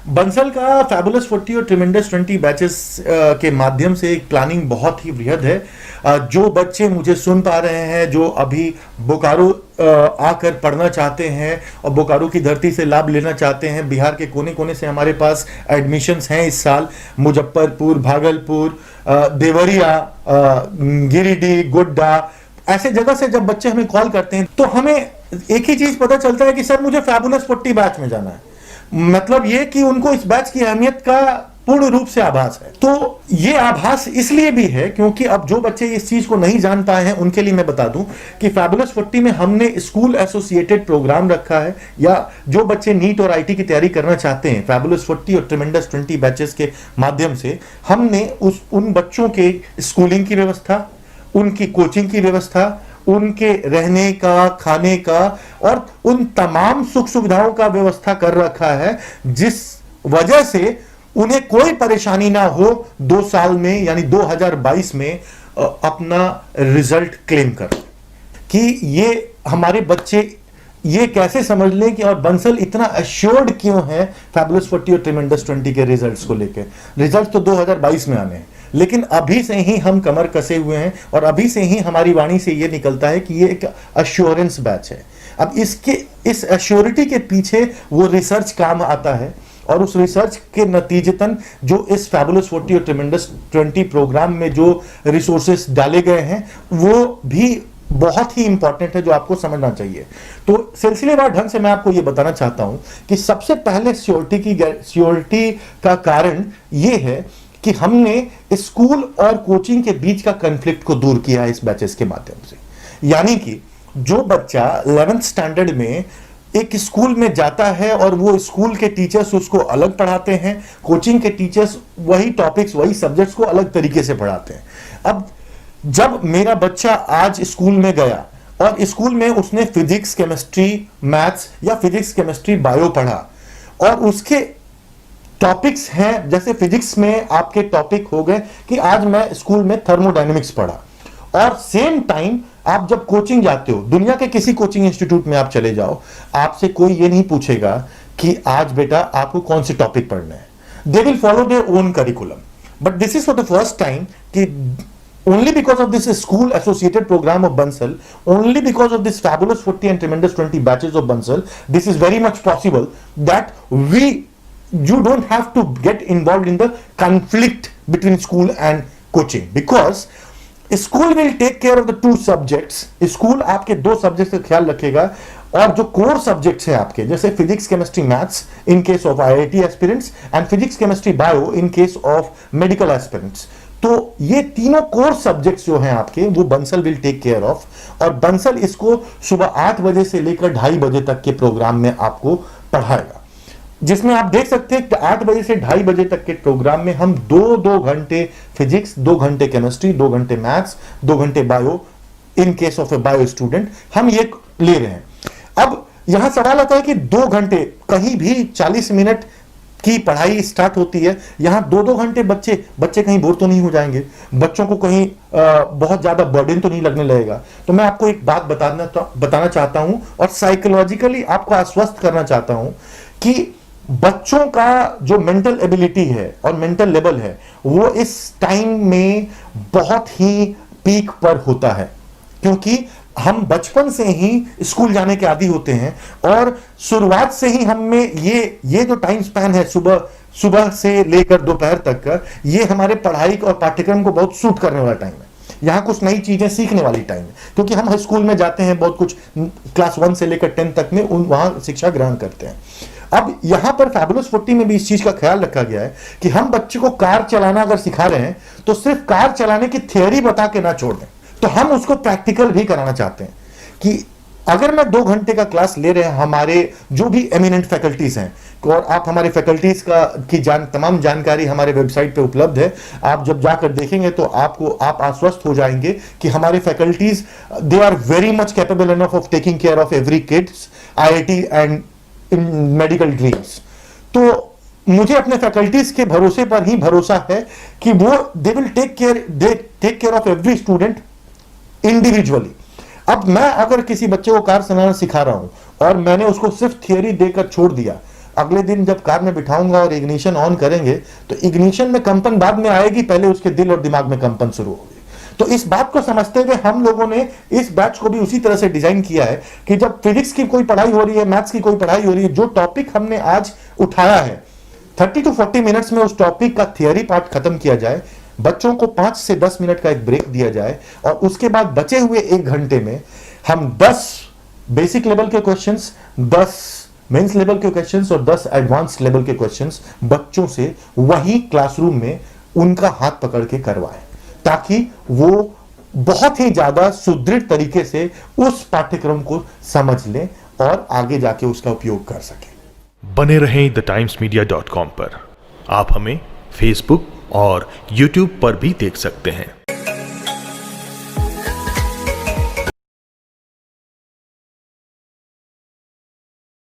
बंसल का फैबुलस 40 और tremendous 20 batches के माध्यम से एक प्लानिंग बहुत ही बृहद है। जो बच्चे मुझे सुन पा रहे हैं, जो अभी बोकारो आकर पढ़ना चाहते हैं और बोकारो की धरती से लाभ लेना चाहते हैं, बिहार के कोने कोने से हमारे पास एडमिशन्स हैं इस साल। मुजफ्फरपुर, भागलपुर, देवरिया, गिरिडीह, गोड्डा, ऐसे जगह से जब बच्चे हमें कॉल करते हैं तो हमें एक ही चीज पता चलता है कि सर मुझे फैबुलस 40 बैच में जाना है। मतलब ये कि उनको इस बैच की अहमियत का पूर्ण रूप से आभास है। तो ये आभास इसलिए भी है क्योंकि अब जो बच्चे इस चीज को नहीं जान पाए हैं उनके लिए मैं बता दूं कि फैबुलस 40 में हमने स्कूल एसोसिएटेड प्रोग्राम रखा है, या जो बच्चे नीट और आईटी की तैयारी करना चाहते हैं, फैबुलस 40 और ट्रिमेंडस 20 बैचेस के माध्यम से हमने उन बच्चों के स्कूलिंग की व्यवस्था, उनकी कोचिंग की व्यवस्था, उनके रहने का, खाने का और उन तमाम सुख सुविधाओं का व्यवस्था कर रखा है, जिस वजह से उन्हें कोई परेशानी ना हो 2 साल में यानी 2022 में अपना रिजल्ट क्लेम कर, कि ये हमारे बच्चे ये कैसे समझ लें कि और बंसल इतना अश्योर्ड क्यों है फैबुलस 40 और ट्रिमेंडस 20 के रिजल्ट्स को लेकर। रिजल्ट तो 2022 में आने हैं, लेकिन अभी से ही हम कमर कसे हुए हैं और अभी से ही हमारी वाणी से ये निकलता है कि ये एक अश्योरेंस बैच है। अब इस अश्योरिटी के पीछे वो रिसर्च काम आता है और उस रिसर्च के नतीजतन जो इस फैबुलस 40 और ट्रिमेंडस 20 प्रोग्राम में जो रिसोर्सेस डाले गए हैं वो भी बहुत ही इंपॉर्टेंट है, जो आपको समझना चाहिए। तो सिलसिलेवार ढंग से मैं आपको यह बताना चाहता हूं कि सबसे पहले श्योरिटी का कारण यह है कि हमने स्कूल और कोचिंग के बीच का कॉन्फ्लिक्ट को दूर किया है इस बैचेस के माध्यम से। यानी कि जो बच्चा 11th स्टैंडर्ड में एक स्कूल में जाता है और वो स्कूल के टीचर्स उसको अलग पढ़ाते हैं, कोचिंग के टीचर्स वही टॉपिक्स, वही सब्जेक्ट्स को अलग तरीके से पढ़ाते हैं। अब जब मेरा बच्चा आज स्कूल में गया और स्कूल में उसने फिजिक्स, केमिस्ट्री, मैथ्स या फिजिक्स, केमिस्ट्री, बायो पढ़ा और उसके टॉपिक्स हैं, जैसे फिजिक्स में आपके टॉपिक हो गए कि आज मैं स्कूल में थर्मोडायनेमिक्स पढ़ा, और सेम टाइम आप जब कोचिंग जाते हो, दुनिया के किसी कोचिंग इंस्टीट्यूट में आप चले जाओ, आपसे कोई ये नहीं पूछेगा कि आज बेटा आपको कौन से टॉपिक पढ़ना है। They will follow their own curriculum, but this is for the first time कि only because of this school associated program of Bansal, only because of this fabulous 40 and tremendous 20 batches of Bansal, this is very much possible that you don't have to get involved in the conflict between school and coaching, because school will take care of the 2 subjects. School आपके 2 subjects का ख्याल रखेगा, और जो core subjects हैं आपके, जैसे physics, chemistry, maths in case of IIT aspirants and physics, chemistry, bio in case of medical aspirants, तो ये तीनों कोर सब्जेक्ट्स जो हैं आपके वो Bansal will take care of. और बंसल इसको सुबह 8 बजे से लेकर 2:30 बजे तक के प्रोग्राम में आपको पढ़ाएगा, जिसमें आप देख सकते हैं कि 8 बजे से 2:30 बजे तक के प्रोग्राम में हम 2 घंटे फिजिक्स, 2 घंटे केमिस्ट्री, 2 घंटे मैथ्स, 2 घंटे bio in case of A bio student हम ये ले रहे हैं। अब यहां सवाल आता है कि 2 घंटे कहीं भी 40 मिनट की पढ़ाई स्टार्ट होती है, यहां 2 घंटे बच्चे कहीं बोर तो नहीं हो जाएंगे, बच्चों को कहीं बहुत ज्यादा बर्डन तो नहीं लगने लगेगा। तो मैं आपको एक बात बताना चाहता हूं और साइकोलॉजिकली आपको आश्वस्त करना चाहता हूं कि बच्चों का जो मेंटल एबिलिटी है और मेंटल लेवल है वो इस टाइम में बहुत ही पीक पर होता है, क्योंकि हम बचपन से ही स्कूल जाने के आदी होते हैं और शुरुआत से ही हम में ये जो टाइम स्पैन है सुबह से लेकर दोपहर तक का, ये हमारे पढ़ाई और पाठ्यक्रम को बहुत सूट करने वाला टाइम है। यहाँ कुछ नई चीजें सीखने वाली टाइम है, क्योंकि हम स्कूल में जाते हैं, बहुत कुछ क्लास 1 से लेकर 10 तक में वहां शिक्षा ग्रहण करते हैं। अब यहां पर फैबुलस 40 में भी इस चीज का ख्याल रखा गया है कि हम बच्चे को कार चलाना अगर सिखा रहे हैं तो सिर्फ कार चलाने की थियोरी बता के ना छोड़ दें, तो हम उसको प्रैक्टिकल भी कराना चाहते हैं कि अगर मैं 2 घंटे का क्लास ले रहे हैं, हमारे जो भी एमिनेंट फैकल्टीज हैं, और आप हमारे फैकल्टीज की तमाम जानकारी हमारे वेबसाइट पे उपलब्ध है, आप जब जाकर देखेंगे तो आप आश्वस्त हो जाएंगे कि हमारे faculties they are very much capable enough of taking care of every kids IIT and in medical dreams. तो मुझे अपने फैकल्टीज के भरोसे पर ही भरोसा है कि वो they will take care of every student individually. अब मैं अगर किसी बच्चे को कार चलाना सिखा रहा हूं और मैंने उसको सिर्फ थियरी देकर छोड़ दिया, अगले दिन जब कार में बिठाऊंगा और इग्निशन ऑन करेंगे तो इग्निशन में कंपन बाद में आएगी, पहले उसके दिल और दिमाग में कंपन शुरू होगी। तो इस बात को समझते हुए हम लोगों ने इस बैच को भी उसी तरह से डिजाइन किया है कि जब फिजिक्स की कोई पढ़ाई हो रही है, मैथ्स की कोई पढ़ाई हो रही है, जो टॉपिक हमने आज उठाया है 30 to 40 मिनट्स में उस टॉपिक का थियरी पार्ट खत्म किया जाए, बच्चों को 5 से 10 मिनट का एक ब्रेक दिया जाए और उसके बाद बचे हुए 1 घंटे में हम 10 बेसिक लेवल के क्वेश्चंस, 10 मेंस लेवल के क्वेश्चंस और 10 एडवांस लेवल के क्वेश्चंस बच्चों से वही क्लासरूम में उनका हाथ पकड़ के करवाएं, ताकि वो बहुत ही ज्यादा सुदृढ़ तरीके से उस पाठ्यक्रम को समझ लें और आगे जाके उसका उपयोग कर सकें। बने रहें thetimes media.com पर। आप हमें फेसबुक और यूट्यूब पर भी देख सकते हैं।